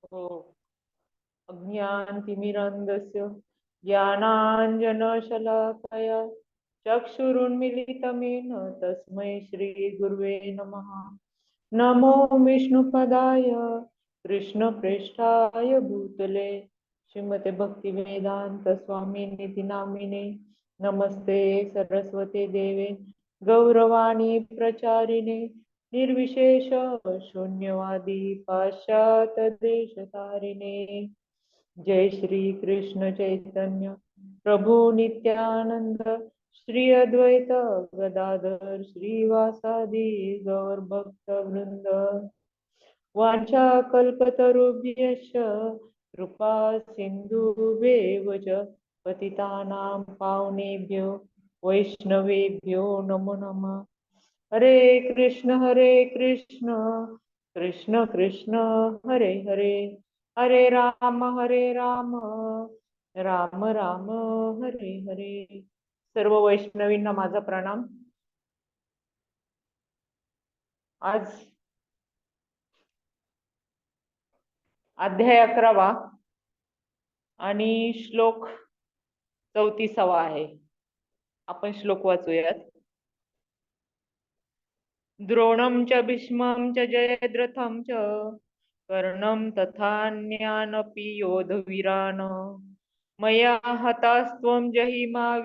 हो. अज्ञानतिमिरान्धस्य ज्ञानाञ्जनशलाकया चक्षुरुन्मीलितं तस्मै श्रीगुरुवे नमः। नमो विष्णुपदाय कृष्णप्रेष्ठाय भूतले श्रीमते भक्तिवेदांत स्वामिनिति नामिने। नमस्ते सरस्वते देवे गौरवाणी प्रचारिणे निर्विशेष शून्यवादी पाश्चात्य देशतारिणे। जय श्री कृष्ण चैतन्य प्रभु नित्यानंद श्री अद्वैत गदाधर श्रीवासादि गौर भक्त वृंद। वाञ्छा कल्पतरुभ्यश्च कृपा सिन्धुभ्येव च पतितानां पावनेभ्यो वैष्णवेभ्यो नमो नमः। हरे कृष्ण कृष्ण कृष्ण हरे हरे, हरे राम राम राम हरे हरे। सर्व वैष्णवींना माझा प्रणाम। आज अध्याय 11वा आणि श्लोक 34वा आहे। आपण श्लोक वाचूयात। द्रोणं च भीष्मं च जयद्रथं च कर्णं तथान्यानपि योधवीरान् मया हतास्त्वं जहिमा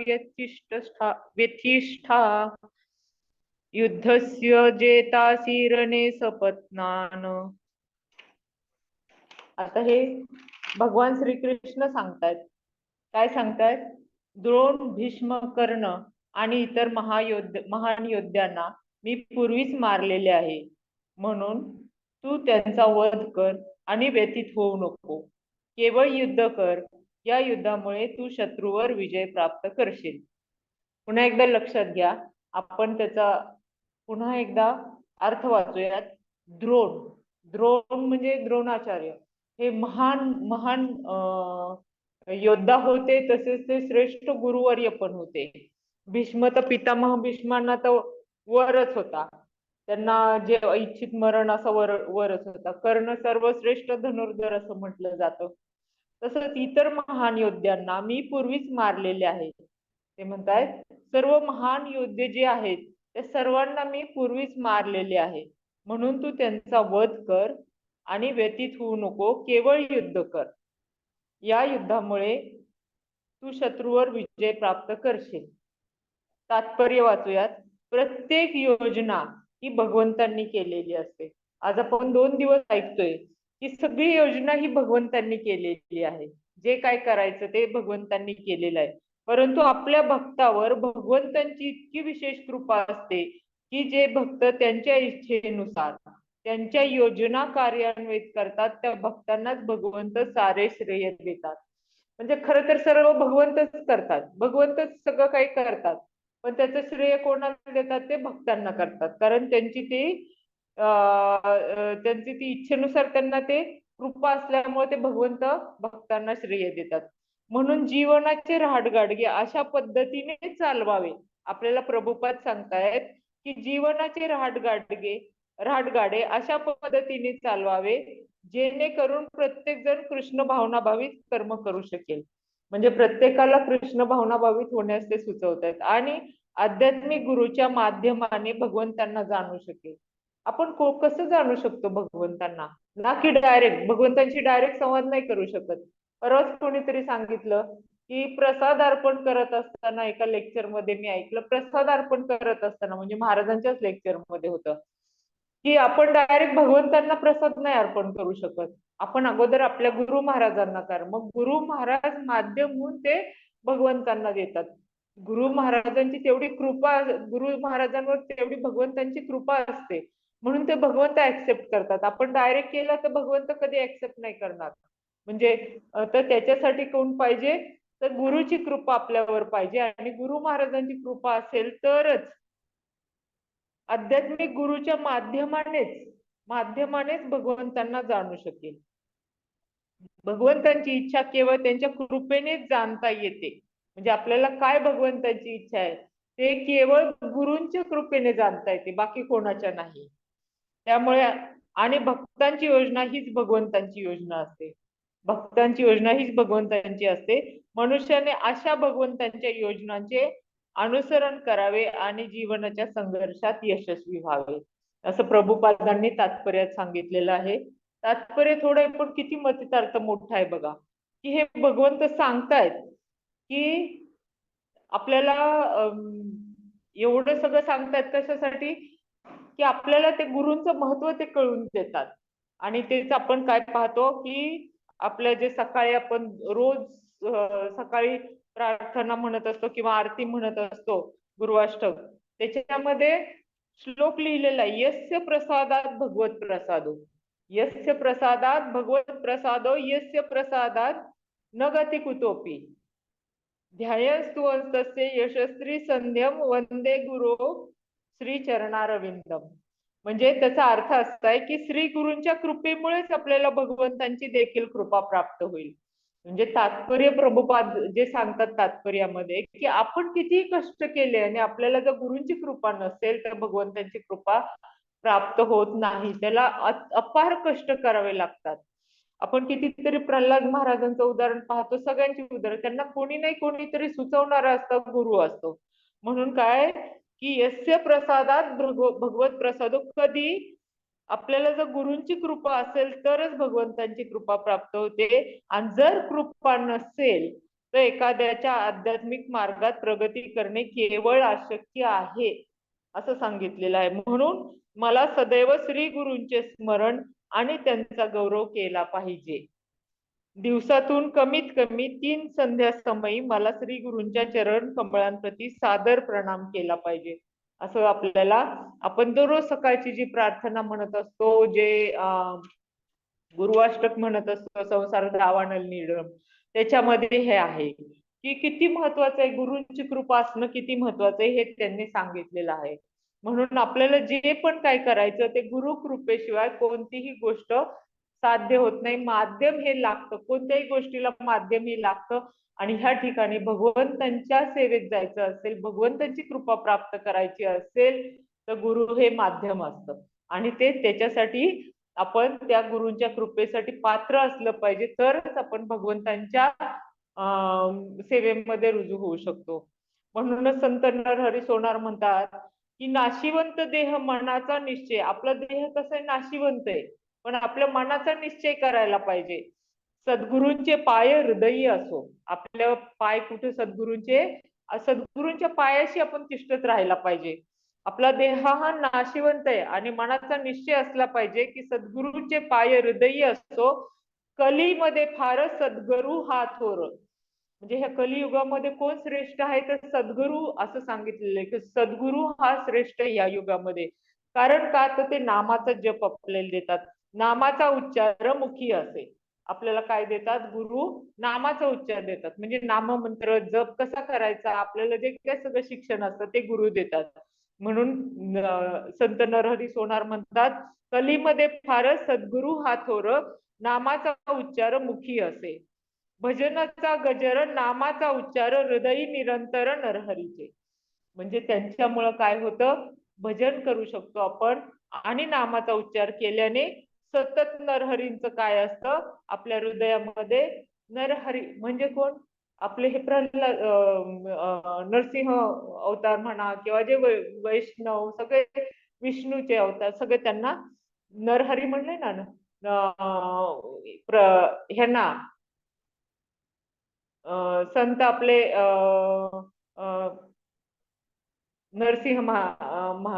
व्यथिष्ठा युद्धस्य जेतासि रणे सपत्नान्। आता हे भगवान श्रीकृष्ण सांगतायत। काय सांगतायत? द्रोण, भीष्म, कर्ण आणि इतर महान योद्ध्यांना मी पूर्वीच मारलेले आहे, म्हणून तू त्यांचा वध कर आणि व्यथित होऊ नको। केवळ युद्ध कर, या युद्धामुळे तू शत्रूवर विजय प्राप्त करशील। पुन्हा एकदा लक्षात घ्या, आपण त्याचा पुन्हा एकदा अर्थ वाचूयात। द्रोण, द्रोण म्हणजे द्रोणाचार्य, हे महान महान योद्धा होते, तसेच ते श्रेष्ठ गुरुवर्य पण होते। भीष्म तर पितामह भीष्मांना तर वरच होता, त्यांना जे इच्छित मरण असा वरच होता। कर्ण सर्वश्रेष्ठ धनुर्धर असं म्हटलं जातं। तसंच इतर महान योद्ध्यांना मी पूर्वीच मारलेले आहे। ते म्हणतायत सर्व महान योद्धे जे आहेत त्या सर्वांना मी पूर्वीच मारलेले आहे, म्हणून तू त्यांचा वध कर आणि व्यतीत होऊ नको, केवळ युद्ध कर। या युद्धामुळे तू शत्रूवर विजय प्राप्त करशील। तात्पर्य वाचूयात। प्रत्येक योजना ही भगवंतांनी केलेली असते। आज आपण 2 दिवस ऐकतोय की सगळी योजना ही भगवंतांनी केलेली आहे। जे काय करायचं ते भगवंतांनी केलेलं आहे, परंतु आपल्या भक्तावर भगवंतांची इतकी विशेष कृपा असते की जे भक्त त्यांच्या इच्छेनुसार त्यांच्या योजना कार्यान्वित करतात, त्या भक्तांनाच भगवंत सारे श्रेय देतात। म्हणजे खरं तर सर्व भगवंतच करतात, भगवंतच सगळं काही करतात, पण त्याचं श्रेय कोणाला देतात? ते भक्तांना करतात, कारण त्यांची ती इच्छेनुसार त्यांना ते कृपा असल्यामुळे ते भगवंत भक्तांना श्रेय देतात। म्हणून जीवनाचे रहाटगाडगे अशा पद्धतीने चालवावे। आपल्याला प्रभुपाद सांगतायत की जीवनाचे रहाटगाडे अशा पद्धतीने चालवावे जेणेकरून प्रत्येक जण कृष्ण भावनाभावित कर्म करू शकेल। म्हणजे प्रत्येकाला कृष्ण भावनाभावित होण्यास ते सुचवतात आणि आध्यात्मिक गुरुच्या माध्यमाने भगवंतांना जाणू शकेल। आपण कसं जाणू शकतो भगवंतांना? ना की डायरेक्ट भगवंतांशी डायरेक्ट संवाद नाही करू शकत। परवाच कोणीतरी सांगितलं की प्रसाद अर्पण करत असताना, एका लेक्चर मध्ये मी ऐकलं, प्रसाद अर्पण करत असताना म्हणजे महाराजांच्याच लेक्चर मध्ये होतं की आपण डायरेक्ट भगवंतांना प्रसाद नाही अर्पण करू शकत, आपण अगोदर आपल्या गुरु महाराजांना कर, मग गुरु महाराज माध्यम होऊन ते भगवंतांना देतात। गुरु महाराजांची तेवढी कृपा, गुरु महाराजांवर तेवढी भगवंतांची कृपा असते, म्हणून ते भगवंत ऍक्सेप्ट करतात। आपण डायरेक्ट केलं तर भगवंत कधी ऍक्सेप्ट नाही करणार। म्हणजे तर त्याच्यासाठी कोण पाहिजे? तर गुरुची कृपा आपल्यावर पाहिजे, आणि गुरु महाराजांची कृपा असेल तरच आध्यात्मिक गुरुच्या माध्यमानेच भगवंतांना जाणू शकेल। भगवंतांची इच्छा केवळ त्यांच्या कृपेनेच जाणता येते। म्हणजे आपल्याला काय भगवंताची इच्छा आहे ते केवळ गुरूंच्या कृपेने जाणता येते, बाकी कोणाच्या नाही। त्यामुळे आणि भक्तांची योजना हीच भगवंतांची योजना असते. भक्तांची योजना हीच भगवंतांची असते. मनुष्याने अशा भगवंतांच्या योजनांचे अनुसरण करावे आणि जीवनाच्या संघर्षात यशस्वी व्हावे, असं प्रभुपादांनी तात्पर्यात सांगितलेलं आहे. तात्पर्य थोडं पण किती मतितार्थ मोठा आहे बघा, की हे भगवंत सांगतायत की आपल्याला एवढं सगळं सांगतायत कशासाठी, की आपल्याला ते गुरूंचं महत्व ते कळून देतात. आणि तेच आपण काय पाहतो की आपल्या जे सकाळी आपण रोज सकाळी प्रार्थना म्हणत असतो किंवा आरती म्हणत असतो गुरुअष्टक, त्याच्यामध्ये श्लोक लिहिलेला आहे, यस्य प्रसादात भगवत प्रसादो, यस्य प्रसादात भगवत प्रसादो, यस्य प्रसादात न गती कुतोपी, ध्यायस्तुवंतस्य यशस्वी संध्यम वंदे गुरो श्री चरणारविंदम. म्हणजे त्याचा अर्थ असा आहे की श्री गुरूंच्या कृपेमुळेच आपल्याला भगवंतांची देखील कृपा प्राप्त होईल. म्हणजे तात्पर्य प्रभुपाद जे सांगतात तात्पर्यामध्ये, की आपण किती कष्ट केले आणि आपल्याला जर गुरूंची कृपा नसेल तर भगवंतांची कृपा प्राप्त होत नाही. त्याला अपार कष्ट करावे लागतात. आपण कितीतरी प्रल्हाद महाराजांचं उदाहरण पाहतो, सगळ्यांची उदाहरण, त्यांना कोणी नाही कोणीतरी सुचवणारा असतं, गुरु असतो. म्हणून काय की यस्य प्रसादात भगवत प्रसादो, कधी आपल्याला जर गुरूंची कृपा असेल तरच भगवंतांची कृपा प्राप्त होते. आणि जर कृपा नसेल तर एखाद्याच्या आध्यात्मिक मार्गात प्रगती करणे केवळ अशक्य आहे, असं सांगितलेलं आहे. म्हणून मला सदैव श्री गुरूंचे स्मरण आणि त्यांचा गौरव केला पाहिजे. दिवसातून कमीत कमी 3 संध्या समयी मला श्री गुरूंच्या चरण कमळांप्रती सादर प्रणाम केला पाहिजे, असं आपल्याला, आपण दररोज सकाळची जी प्रार्थना म्हणत असतो, जे गुरुअष्टक म्हणत असतो, संसार दावानल नीडम, त्याच्यामध्ये हे आहे की किती महत्वाचं आहे, गुरूंची कृपा असणं किती महत्वाचं आहे हे त्यांनी सांगितलेलं आहे. म्हणून आपल्याला जे पण काय करायचं ते गुरु कृपेशिवाय कोणतीही गोष्ट साध्य होत नाही. माध्यम हे लागतं, कोणत्याही गोष्टीला माध्यम हे लागतं. आणि ह्या ठिकाणी भगवंतांच्या सेवेत जायचं असेल, भगवंतांची कृपा प्राप्त करायची असेल तर गुरु हे माध्यम असतं. आणि ते त्याच्यासाठी आपण त्या गुरूंच्या कृपेसाठी पात्र असलं पाहिजे, तरच आपण भगवंतांच्या सेवेमध्ये रुजू होऊ शकतो. म्हणूनच संत नरहरी सोनार म्हणतात की नाशिवंत देह मनाचा निश्चय. आपला देह कसं आहे, नाशिवंत आहे, पण आपल्या मनाचा निश्चय करायला पाहिजे. सद्गुरूंचे पाय हृदयी असो. आपल्या पाय कुठे, सद्गुरूंचे, सद्गुरूंच्या पायाशी आपण तिष्ठत राहायला पाहिजे. आपला देह हा नाशिवंत आहे आणि मनाचा निश्चय असला पाहिजे की सद्गुरूंचे पाय हृदयी असो. कलीमध्ये फारच सद्गुरू हा थोर. म्हणजे ह्या कलियुगामध्ये कोण श्रेष्ठ आहे तर सद्गुरू, असं सांगितलेलं आहे की सद्गुरू हा श्रेष्ठ या युगामध्ये. कारण का, तर ते नामाचा जप आपल्याला देतात, नामाचा उच्चार मुखी असे. आपल्याला काय देतात, गुरु नामाचा उच्चार देतात. म्हणजे नाममंत्र जप कसा करायचा, आपल्याला जे काय सगळं शिक्षण असतं ते गुरु देतात. म्हणून संत नरहरी सोनार म्हणतात, कलीमध्ये फारच सद्गुरू हा थोर, नामाचा उच्चार मुखी असे. भजनाचा गजर नामाचा उच्चार हृदयी निरंतर नरहरीचे. म्हणजे त्यांच्यामुळं काय होतं, भजन करू शकतो आपण. आणि नामाचा उच्चार केल्याने सतत नरहरींचं काय असतं आपल्या हृदयामध्ये. नरहरी म्हणजे कोण, आपले हे प्रल्हाद नरसिंह अवतार म्हणा किंवा जे वैष्णव सगळे विष्णूचे अवतार, सगळे त्यांना नरहरी म्हणले ना. ह्यांना संत आपले नरसिंह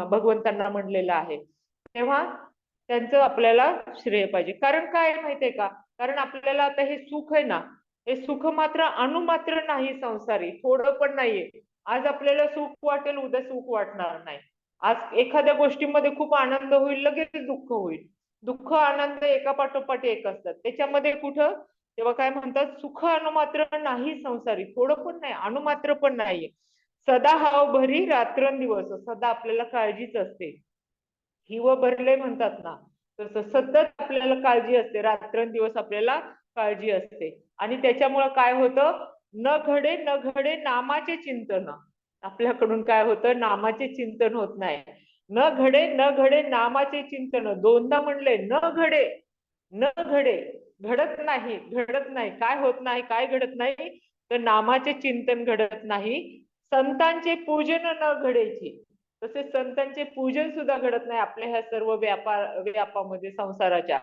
भगवंतांना म्हणलेलं आहे. तेव्हा त्यांचं आपल्याला श्रेय पाहिजे. कारण काय माहितीये का, कारण आपल्याला आता हे सुख आहे ना, हे सुख मात्र अणुमात्र नाही संसारी, थोडं पण नाहीये. आज आपल्याला सुख वाटेल, उद्या सुख वाटणार नाही. आज एखाद्या गोष्टीमध्ये खूप आनंद होईल, लगेच दुःख होईल. दुःख आनंद एका पाठोपाठ एक असतात. त्याच्यामध्ये कुठं, तेव्हा काय म्हणतात, सुख अणुमात्र नाही संसारी, थोडं पण नाही, अणुमात्र पण नाहीये. सदा हाव भरी रात्रंदिवस, सदा आपल्याला काळजीच असते. हिव भरले म्हणतात ना, तसं सतत आपल्याला काळजी असते, रात्रंदिवस आपल्याला काळजी असते. आणि त्याच्यामुळं काय होतं, न घडे न घडे नामाचे चिंतन. आपल्याकडून काय होतं, नामाचे चिंतन होत नाही. न घडे न घडे नामाचे चिंतन, दोनदा म्हणले न घडे न घडे, घडत नाही घडत नाही, काय होत नाही काय घडत नाही, तर नामाचे चिंतन घडत नाही, संतांचे पूजन न घडेची, तसेच संतांचे पूजन सुद्धा घडत नाही आपल्या ह्या सर्व व्यापामध्ये संसाराच्या.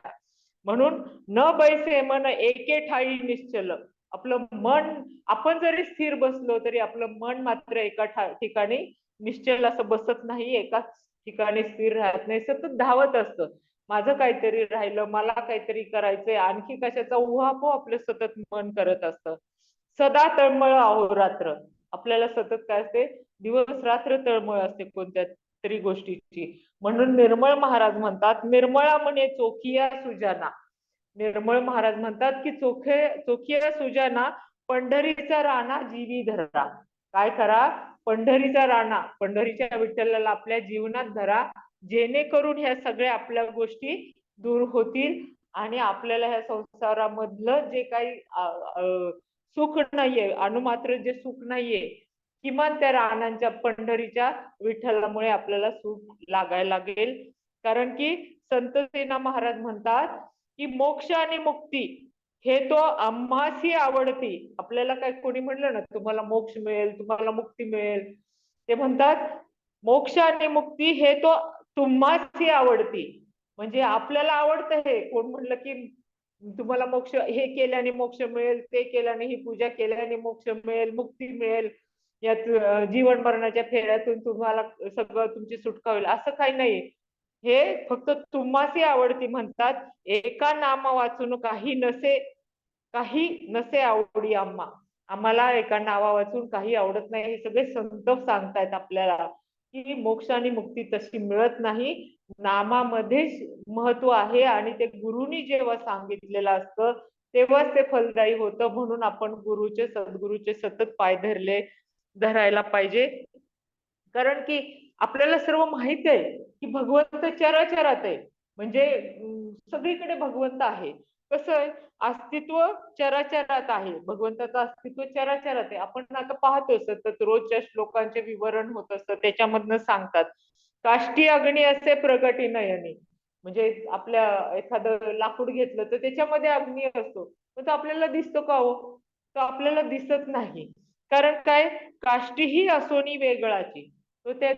म्हणून न बैसे मन एके ठाई निश्चल, आपलं मन, आपण जरी स्थिर बसलो तरी आपलं मन मात्र एका ठिकाणी निश्चल असं बसत नाही, एकाच ठिकाणी स्थिर राहत नाही, सतत धावत असतं. माझं काहीतरी राहिलं, मला काहीतरी करायचंय, आणखी कशाचा उहापोह आपलं सतत मन करत असतं. सदा तळमळ अहोरात्र, आपल्याला सतत काय असते, दिवस रात्र तळमळ असते कोणत्या तरी गोष्टीची. म्हणून निर्मळ महाराज म्हणतात, निर्मळा म्हणे चोखिया सुजाना. निर्मळ महाराज म्हणतात की चोखिया सुजाना, पंढरीचा राणा जीवी धरा. काय करा, पंढरीचा राणा, पंढरीच्या विठ्ठलाला आपल्या जीवनात धरा, जेणेकरून ह्या सगळ्या आपल्या गोष्टी दूर होतील आणि आपल्याला ह्या संसारामधलं जे काही सुख नाहीये, अनुमात्र जे सुख नाहीये, किमान त्या रानांच्या पंढरीच्या विठ्ठलामुळे आपल्याला सुख लागायला लागेल. कारण की संत सेना महाराज म्हणतात की मोक्ष आणि मुक्ती हे तो आम्हासी आवडती. आपल्याला काय कोणी म्हणलं ना तुम्हाला मोक्ष मिळेल, तुम्हाला मुक्ती मिळेल, ते म्हणतात मोक्ष आणि मुक्ती हे तो तुम्हासी आवडती. म्हणजे आपल्याला आवडतं हे, कोण म्हणलं की तुम्हाला मोक्ष, हे केल्याने मोक्ष मिळेल, ते केल्याने, ही पूजा केल्याने मोक्ष मिळेल, मुक्ती मिळेल, यात जीवन मरणाच्या फेऱ्यातून तुम्हाला सगळं तुमची सुटका होईल, असं काही नाही. हे फक्त तुम्हासी आवडती म्हणतात. एका नाम वाचून काही नसे आवडी आम्हाला एका नावा वाचून काही आवडत नाही. हे सगळे संत सांगतायत आपल्याला की मोक्ष आणि मुक्ती तशी मिळत नाही, नामामध्येच महत्व आहे. आणि ते गुरुनी जेव्हा सांगितलेलं असतं तेव्हाच ते फलदायी होतं. म्हणून आपण गुरुचे, सद्गुरूचे सतत पाय धरायला पाहिजे. कारण की आपल्याला सर्व माहित आहे की भगवंत चराचरात आहे, म्हणजे सगळीकडे भगवंत आहे. कसं आहे, अस्तित्व चराचरात आहे, भगवंताचं अस्तित्व चराचरात आहे. आपण आता पाहतो सतत रोजच्या श्लोकांचे विवरण होत असतं, त्याच्यामधनं सांगतात काष्टी अग्नी असे प्रगटी नयनी. म्हणजे आपल्या एखादं लाकूड घेतलं तर त्याच्यामध्ये अग्नी असतो, पण तो आपल्याला दिसतो का हो? तो आपल्याला दिसत नाही. कारण काय, काष्टीही असोनी वेगळाची, तो त्या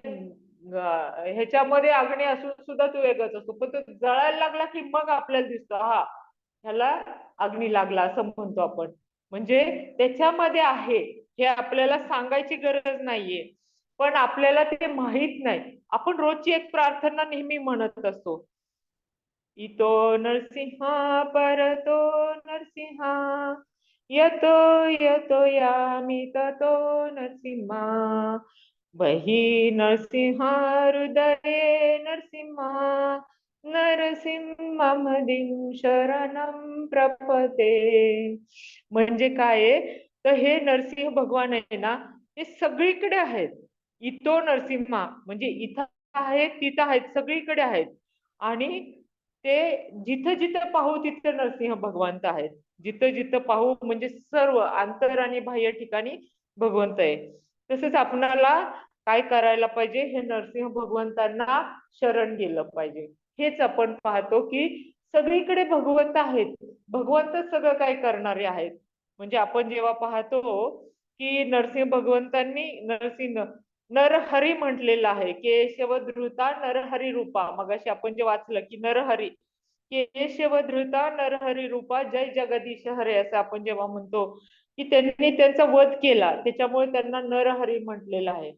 ह्याच्यामध्ये अग्नी असून सुद्धा तो वेगळाच असतो, पण तो जळायला लागला की मग आपल्याला दिसतो, हा ह्याला अग्नी लागला असं म्हणतो आपण. म्हणजे त्याच्यामध्ये आहे हे आपल्याला सांगायची गरज नाहीये, पण आपल्याला ते माहित नाही. आपण रोजची एक प्रार्थना नेहमी म्हणत असतो, इतो नरसिंहा परतो नरसिंहा, यतो यतो यामी ततो नरसिंहा, बही नरसिंहा हृदये नरसिंहा, नरसिंहामदिं शरणं प्रपते. म्हणजे काय आहे, तर हे नरसिंह भगवान आहे ना, हे सगळीकडे आहेत. इतो नरसिंहा म्हणजे इथं आहेत, तिथं आहेत, सगळीकडे आहेत. आणि ते जिथं जिथं पाहू तिथं नरसिंह भगवंत आहेत. जिथं जिथं पाहू म्हणजे सर्व अंतर आणि बाह्य ठिकाणी भगवंत आहे. तसंच आपणाला काय करायला पाहिजे, हे नरसिंह भगवंतांना शरण गेलं पाहिजे. हेच आपण पाहतो की सगळीकडे भगवंत आहेत, भगवंत सगळं काय करणारे आहेत. म्हणजे आपण जेव्हा पाहतो की नरसिंह भगवंतांनी नरहरी म्हटलेलं आहे, केशव धृता नरहरी रूपा. मगाशी आपण जे वाचलं की नरहरी, केशव धृता नरहरी रूपा, जय जगदीश हरे, असं आपण जेव्हा म्हणतो की त्यांनी त्यांचा वध केला त्याच्यामुळे त्यांना नरहरी म्हटलेलं आहे.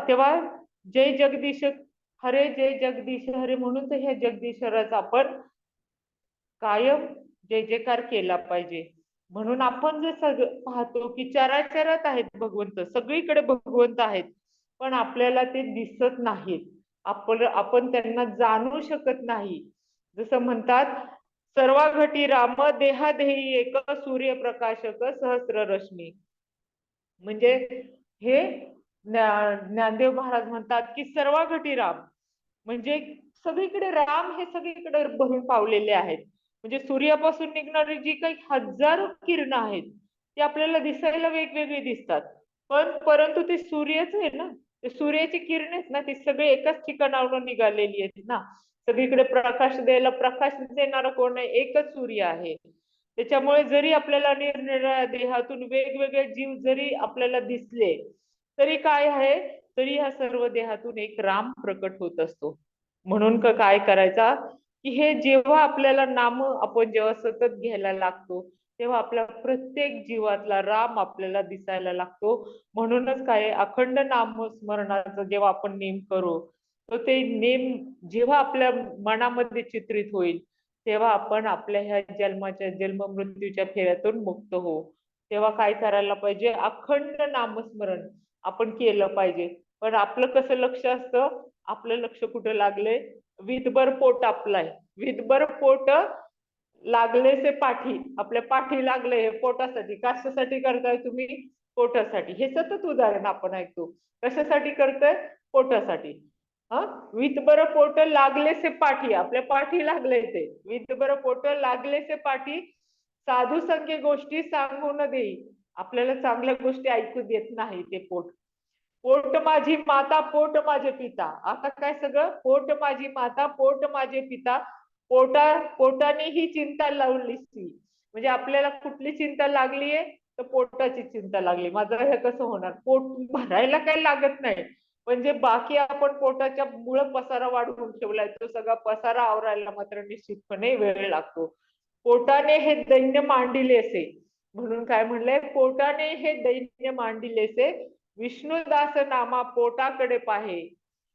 तेव्हा जय जगदीश हरे, जय जगदीश हरे म्हणून तर ह्या जगदीश्वराचा आपण कायम जय जयकार केला पाहिजे. म्हणून आपण जे सगळं पाहतो की चराचरात आहेत भगवंत, सगळीकडे भगवंत आहेत, पण आपल्याला ते दिसत नाहीत. आपण त्यांना जाणू शकत नाही. जसं म्हणतात, सर्वा घटी राम देहादेही एक, सूर्यप्रकाशक सहस्र रश्मी. म्हणजे हे ज्ञानदेव महाराज म्हणतात की सर्वा घटी राम, म्हणजे सगळीकडे राम हे सगळीकडे भरून पावलेले आहेत. म्हणजे सूर्यापासून निघणारी जी काही हजारो किरण आहेत ती आपल्याला दिसायला वेगवेगळी दिसतात, पण परंतु ते सूर्यच आहे ना, ते सूर्याची किरण आहेत ना, ती सगळे एकाच ठिकाणावरून निघालेली आहेत ना. सगळीकडे प्रकाश द्यायला प्रकाश देणारा कोण आहे? एकच सूर्य आहे. त्याच्यामुळे जरी आपल्याला निरनिराळ्या देहातून वेगवेगळे जीव जरी आपल्याला दिसले, तरी काय आहे, तरी ह्या सर्व देहातून एक राम प्रकट होत असतो. म्हणून काय करायचा, की हे जेव्हा आपल्याला नाम आपण जेव्हा सतत घ्यायला लागतो, तेव्हा आपल्या प्रत्येक जीवातला राम आपल्याला दिसायला लागतो. म्हणूनच काय, अखंड नामस्मरणाचं जेव्हा आपण नेम करू, तर ते नेम जेव्हा आपल्या मनामध्ये चित्रित होईल, तेव्हा आपण आपल्या ह्या जन्माच्या जन्म मृत्यूच्या फेऱ्यातून मुक्त हो. तेव्हा काय करायला पाहिजे, अखंड नामस्मरण आपण केलं पाहिजे. पण आपलं कसं लक्ष असतं, आपलं लक्ष कुठं लागले, विधभर पोट आपलाय, विधभर पोट लागले से पाठी, आपल्या पाठी लागले हे पोटासाठी. कशासाठी करताय तुम्ही? पोटासाठी. हे सतत उदाहरण आपण ऐकतो. कशासाठी करतोय? पोटासाठी. हा, विधभर पोट लागले से पाठी, आपल्या पाठी लागले ते. विधभर पोट लागले से पाठी, साधू संगे गोष्टी सांगू न देई, आपल्याला चांगल्या गोष्टी ऐकू देत नाही ते पोट. पोट माझी माता, पोट माझे पिता. आता काय सगळं, पोट माझी माता, पोट माझे पिता. पोटाने ही चिंता लावली, म्हणजे आपल्याला कुठली चिंता लागलीये, तर पोटाची चिंता लागली. माझं हे कसं होणार? पोट भरायला काही लागत नाही, म्हणजे बाकी आपण पोटाच्या मुळे पसारा वाढवून ठेवलाय, तो सगळा पसारा आवरायला मात्र निश्चितपणे वेळ लागतो. पोटाने हे दैन्य मांडिलेसे, म्हणून काय म्हणलंय, पोटाने हे दैन्य मांडिलेसे, विष्णुदास नामा पोटाकडे पाहे.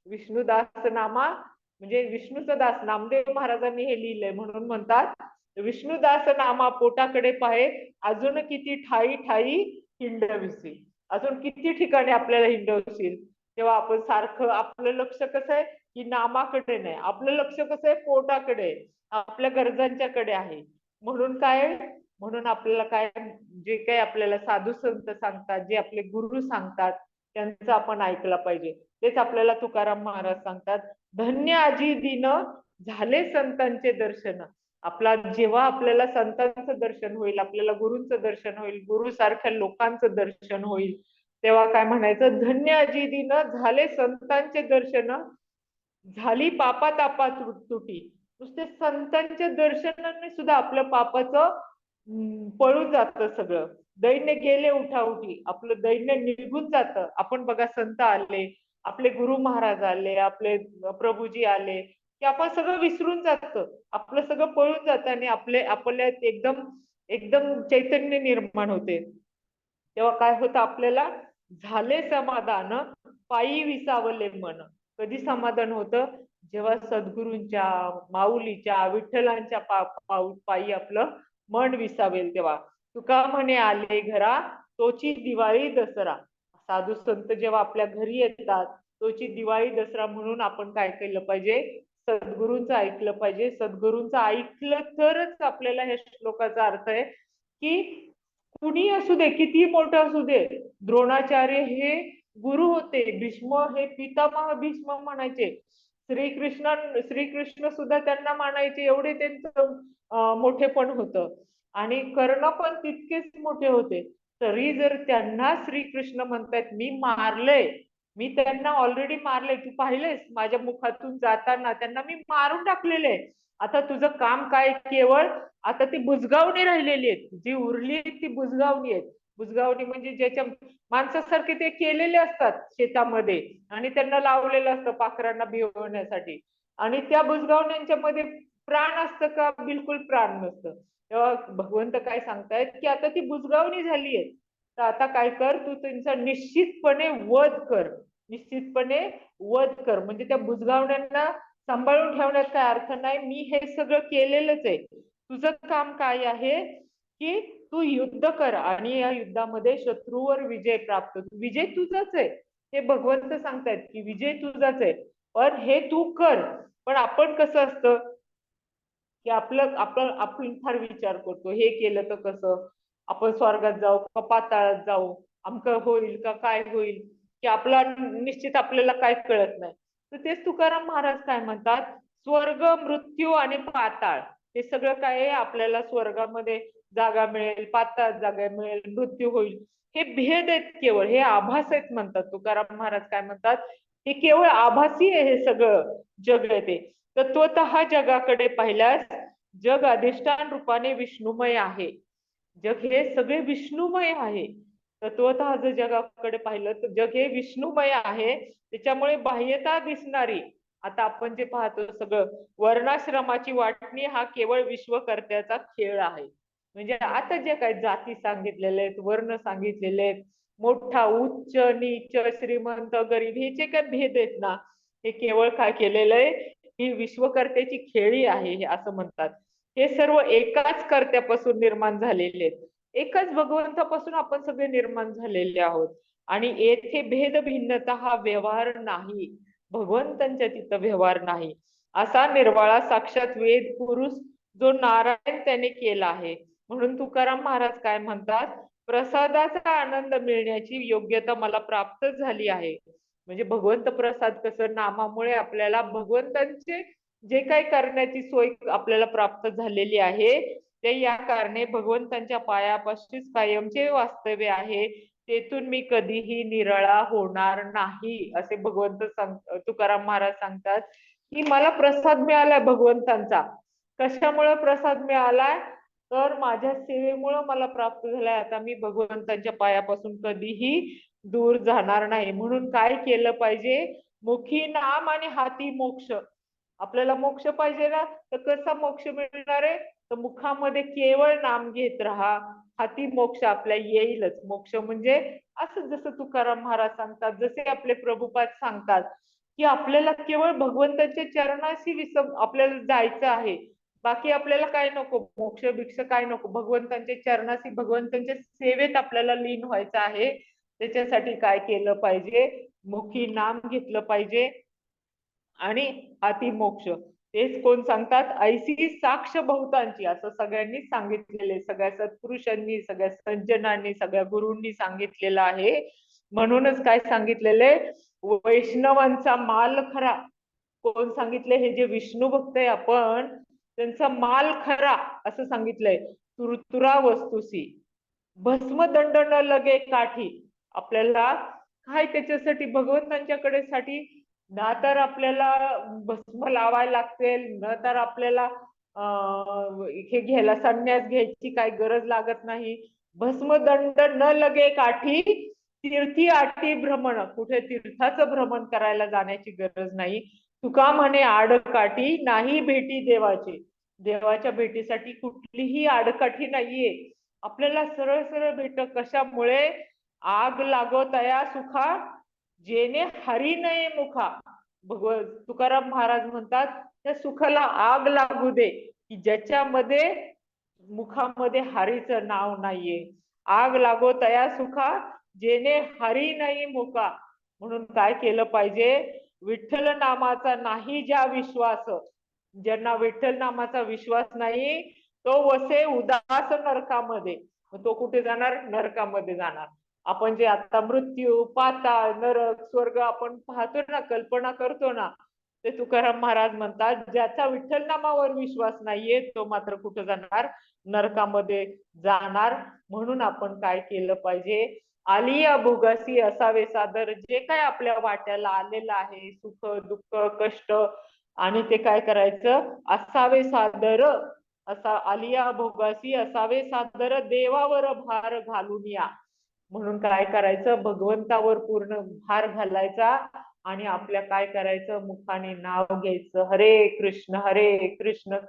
विष्णुदास नामा म्हणजे विष्णूचा दास, नामदेव महाराजांनी हे लिहिलंय. म्हणून म्हणतात, विष्णुदास नामा पोटाकडे पाहे, अजून किती ठाई ठाई हिंडविसी. अजून किती ठिकाणी आपल्याला हिंडवशील. तेव्हा आपण सारखं आपलं लक्ष कसं आहे, की नामाकडे नाही, आपलं लक्ष कसं आहे, पोटाकडे, आपल्या गरजांच्याकडे आहे. म्हणून काय, म्हणून आपल्याला काय, जे काही आपल्याला साधू संत सांगतात, जे आपले गुरु सांगतात, त्यांचं आपण ऐकलं पाहिजे. तेच आपल्याला तुकाराम महाराज सांगतात, धन्य आजी दिन झाले संतांचे दर्शन. आपला जेव्हा आपल्याला संतांचं दर्शन होईल, आपल्याला गुरूंचं दर्शन होईल, गुरु सारख्या लोकांचं दर्शन होईल, तेव्हा काय म्हणायचं, धन्य आजी दिन झाले संतांचे दर्शन, झाली पापा तापा तुटी. नुसते संतांच्या दर्शनाने सुद्धा आपल्या पापाचं पळून जातं सगळं. दैन्य गेले उठाउठी, आपलं दैन्य निघून जातं. आपण बघा, संत आले, आपले गुरु महाराज आले, आपले प्रभूजी आले, की आपण सगळं विसरून जातं, आपलं सगळं पळून जातं, आणि आपल्यात एकदम एकदम चैतन्य निर्माण होते. तेव्हा काय होतं, आपल्याला झाले समाधान पायी विसावले मन. कधी समाधान होतं? जेव्हा सद्गुरूंच्या, माऊलीच्या, विठ्ठलांच्या पायी आपलं मन विसावेल तेव्हा. तुका म्हणे आले घरा, तोची दिवाळी दसरा. साधू संत जेव्हा आपल्या घरी येतात, तोची दिवाळी दसरा म्हणून आपण काय केलं पाहिजे, सद्गुरूंचं ऐकलं पाहिजे. सद्गुरूंचं ऐकलं तरच आपल्याला ह्या श्लोकाचा अर्थ आहे, की कुणी असू दे, किती मोठं असू दे, द्रोणाचार्य हे गुरु होते, भीष्म हे पितामह भीष्म म्हणायचे, श्रीकृष्ण सुद्धा त्यांना मानायचे, एवढे त्यांचं मोठेपण होतं. आणि कर्ण पण तितकेच मोठे होते. तरी जर त्यांना श्रीकृष्ण म्हणतात, मी मारलंय, मी त्यांना ऑलरेडी मारलंय, तू पाहिलेस माझ्या मुखातून जाताना त्यांना मी मारून टाकलेले, आता तुझं काम काय, केवळ आता ती बुजगावणी राहिलेली आहेत, जी उरली ती बुजगावणी आहेत. बुजगावणी म्हणजे ज्याच्या माणसासारखे ते केलेले असतात शेतामध्ये, आणि त्यांना लावलेलं असतं पाखरांना भिवण्यासाठी, आणि त्या बुजगावण्यांच्या मध्ये प्राण असतं का? बिलकुल प्राण नसतं. तेव्हा भगवंत काय सांगतायत, की आता ती बुजगावणी झाली आहे, तर आता काय कर, तू त्यांचा निश्चितपणे वध कर, निश्चितपणे वध कर. म्हणजे त्या बुजगावण्यांना सांभाळून ठेवण्यात काय अर्थ नाही, मी हे सगळं केलेलंच आहे. तुझं काम काय आहे, की तू युद्ध कर, आणि या युद्धामध्ये शत्रूवर विजय प्राप्त, विजय तुझाच आहे, हे भगवंत सांगतायत, की विजय तुझाच आहे, पण हे तू कर. पण आपण कसं असतं, की आपण फार विचार करतो, हे केलं तर कसं, आपण स्वर्गात जाऊ का पाताळात जाऊ, आमकं होईल का काय होईल, की आपला निश्चित आपल्याला काय कळत नाही. तर तेच तुकाराम महाराज काय म्हणतात, स्वर्ग, मृत्यू आणि पाताळ, हे सगळं काय आहे, आपल्याला स्वर्गामध्ये जागा मिळेल, पाताळात जागा मिळेल, मृत्यू होईल. हे भेद आहेत केवळ, हे आभास आहेत म्हणतात. तुकाराम महाराज काय म्हणतात, हे केवळ आभासी आहे हे सगळं जग आहे ते. तत्वतः जगाकडे पाहिल्यास जग अधिष्ठान रूपाने विष्णुमय आहे. जग हे सगळे विष्णुमय आहे. तत्वतः जर जगाकडे पाहिलं तर जग हे विष्णुमय आहे. त्याच्यामुळे बाह्यता दिसणारी, आता आपण जे पाहतो सगळं वर्णाश्रमाची वाटणी हा केवळ विश्वकर्त्याचा खेळ आहे. म्हणजे आता जे काही जाती सांगितलेले आहेत, वर्ण सांगितलेले आहेत, मोठा उच्च नीच श्रीमंत गरीब हे जे काही भेद आहेत ना, हे केवळ काय केलेलं आहे, ही विश्वकर्त्याची खेळी आहे हे असं म्हणतात. हे सर्व एकाच कर्त्यापासून निर्माण झालेले आहेत. एकाच भगवंतापासून आपण सगळे निर्माण झालेले आहोत. आणि येथे भेद भिन्नता हा व्यवहार नाही, भगवंतांच्या तिथं व्यवहार नाही. असा निर्वाळा साक्षात वेद पुरुष जो नारायण त्याने केला आहे. म्हणून तुकाराम महाराज काय म्हणतात, प्रसादाचा आनंद मिळण्याची योग्यता मला प्राप्त झाली आहे. म्हणजे भगवंत प्रसाद कसं, नामामुळे आपल्याला भगवंतांचे जे काही करण्याची सोय आपल्याला प्राप्त झालेली आहे, ते या कारणे भगवंतांच्या पायापाशीच कायमचे वास्तव्य आहे. तेथून मी कधीही निराळा होणार नाही, असे भगवंत तुकाराम महाराज सांगतात की मला प्रसाद मिळालाय भगवंतांचा. कशामुळे प्रसाद मिळालाय, तर माझ्या सेवेमुळे मला प्राप्त झालाय. आता मी भगवंतांच्या पायापासून कधीही दूर जाणार नाही. म्हणून काय केलं पाहिजे, मुखी नाम आणि हाती मोक्ष. आपल्याला मोक्ष पाहिजे ना, तर कसा मोक्ष मिळणार आहे, तर मुखामध्ये केवळ नाम घेत राहा, हाती मोक्ष आपल्या येईलच. मोक्ष म्हणजे असं जसं तुकाराम महाराज सांगतात, जसे आपले प्रभुपाद सांगतात की आपल्याला केवळ भगवंताच्या चरणाशी आपल्याला जायचं आहे. बाकी आपल्याला काय नको, मोक्ष भिक्ष काय नको, भगवंतांच्या चरणाशी भगवंतांच्या सेवेत आपल्याला लीन व्हायचं आहे. त्याच्यासाठी काय केलं पाहिजे, मुखी नाम घेतलं पाहिजे आणि हाती मोक्ष. तेच कोण सांगतात, ऐशी साक्ष बहुतांची, असं सगळ्यांनी सांगितलेले, सगळ्या सत्पुरुषांनी, सगळ्या सज्जनांनी, सगळ्या गुरूंनी सांगितलेलं आहे. म्हणूनच काय सांगितलेले, वैष्णवांचा माल खरा. कोण सांगितले, हे जे विष्णू भक्त आहे आपण, त्यांचा माल खरा असं सांगितलंय. तुरतुरा वस्तुसी भस्मदंड न लगे काठी. आपल्याला काय त्याच्यासाठी भगवंतांच्याकडे साठी ना तर आपल्याला भस्म लावायला लागतील, न तर आपल्याला हे घ्यायला संन्यास घ्यायची काय गरज लागत नाही. भस्मदंड न लगे काठी तीर्थी आठी भ्रमण. कुठे तीर्थाचं भ्रमण करायला जाण्याची गरज नाही. तुका म्हणे आडकाठी नाही भेटी देवाची. देवाच्या भेटीसाठी कुठलीही आडकाठी नाहीये. आपल्याला सरळ सरळ भेट. कशामुळे, आग लागो तया सुखा जेने हरी नये मुखा. तुकाराम महाराज म्हणतात, त्या सुखाला आग लागू दे की ज्याच्यामध्ये मुखामध्ये हरीचं नाव नाहीये. आग लागो तया सुखा जेने हरी नाही मुखा. म्हणून काय केलं पाहिजे, विठ्ठल नामाचा नाही ज्या विश्वास, ज्यांना विठ्ठल नामाचा विश्वास नाही, तो वसे उदास नरकामध्ये. तो कुठे जाणार, नरकामध्ये जाणार. आपण जे आता मृत्यू, पाताळ, नरक, स्वर्ग आपण पाहतो ना, कल्पना करतो ना, ते तुकाराम महाराज म्हणतात, ज्याचा विठ्ठल नामावर विश्वास नाहीये तो मात्र कुठे जाणार, नरकामध्ये जाणार. म्हणून आपण काय केलं पाहिजे, आलिया भोगासी असावे सादर. जे काय आपल्या वाट्याला आलेलं आहे, सुख दुःख कष्ट, आणि ते काय करायचं, असावे सादर. असा आलिया भोगासी असावे सादर, देवावर भार घालून या. म्हणून काय करायचं, भगवंतावर पूर्ण भार घालायचा आणि आपल्या काय करायचं, मुखाने नाव घ्यायचं, हरे कृष्ण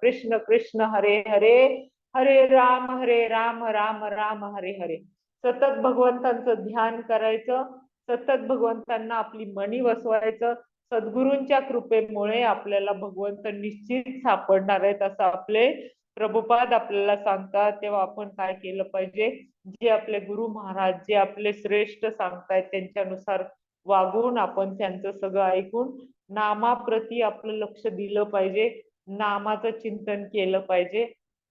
कृष्ण कृष्ण हरे हरे, हरे राम राम राम हरे हरे. सतत भगवंतांचं ध्यान करायचं, सतत भगवंतांना आपली मनी वसवायचं. सद्गुरूंच्या कृपेमुळे आपल्याला भगवंत निश्चित सापडणार आहेत असं आपले प्रभुपाद आपल्याला सांगतात. तेव्हा आपण काय केलं पाहिजे, जे आपले गुरु महाराज, जे आपले श्रेष्ठ सांगतायत त्यांच्यानुसार वागून, आपण त्यांचं सगळं ऐकून नामाप्रती आपलं लक्ष दिलं पाहिजे, नामाचं चिंतन केलं पाहिजे.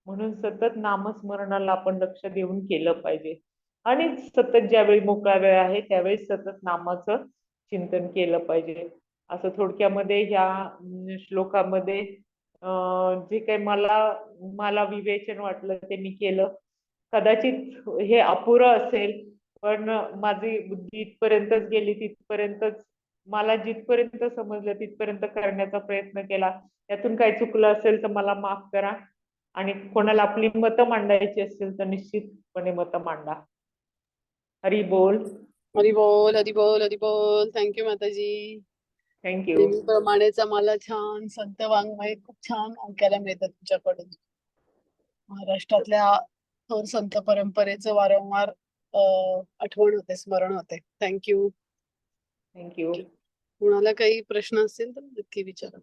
म्हणून सतत नामस्मरणाला आपण लक्ष देऊन केलं पाहिजे. आणि सतत ज्यावेळी मोकळा वेळ आहे त्यावेळी सतत नामाचं चिंतन केलं पाहिजे. असं थोडक्यामध्ये ह्या श्लोकामध्ये जे काही मला विवेचन वाटलं ते मी केलं. कदाचित हे अपुरं असेल, पण माझी बुद्धी इथपर्यंतच गेली, तिथपर्यंतच मला जिथपर्यंत समजलं तिथपर्यंत करण्याचा प्रयत्न केला. त्यातून काही चुकलं असेल तर मला माफ करा. आणि कोणाला आपली मतं मांडायची असेल तर निश्चितपणे मतं मांडा. हरी बोल. हरी बोल, हरी बोल, हरी बोल. थँक्यू माताजी. थँक्यू. नेहमीप्रमाणेच आम्हाला छान संत वाङ्मय खूप छान ऐकायला मिळतं तुमच्याकडून. महाराष्ट्रातल्या थोर संत परंपरेचं वारंवार आठवण होते, स्मरण होते. थँक्यू. थँक्यू. कुणाला काही प्रश्न असेल तर नक्की विचारा.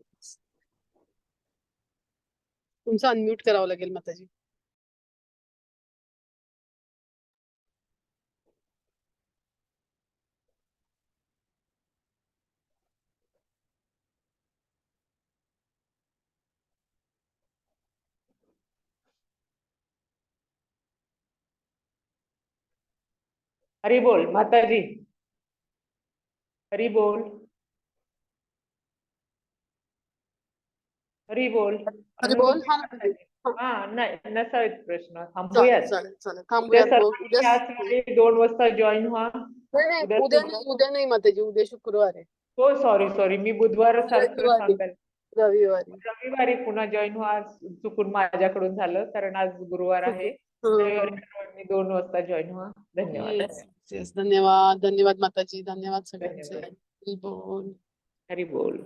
तुमचं अनम्यूट करावं लागेल माताजी. हरी बोल माताजी. हरी बोल. हरी बोल. हरी बोल. हा माताजी. हा नाही नसावेत प्रश्न, चालेल थांबूयात. चालेल चालेल. उद्या थांबूयात मग. सर्वांनी उद्या याच वेळी 2 वाजता जॉईन व्हा. नाही नाही, उद्या नाही माताजी, उद्या शुक्रवार आहे. हो सॉरी मी बुधवार सारखं रविवारी सांगाल. रविवारी रविवारी पुन्हा जॉईन व्हा. चुकून माझ्याकडून झालं, कारण आज गुरुवार आहे. रविवारी सर्वांनी 2 वाजता जॉईन व्हा. धन्यवाद. येस धन्यवाद. धन्यवाद माताजी. धन्यवाद सगळ्यांचे. धन्यवाद. हरी बोल. हरी बोल.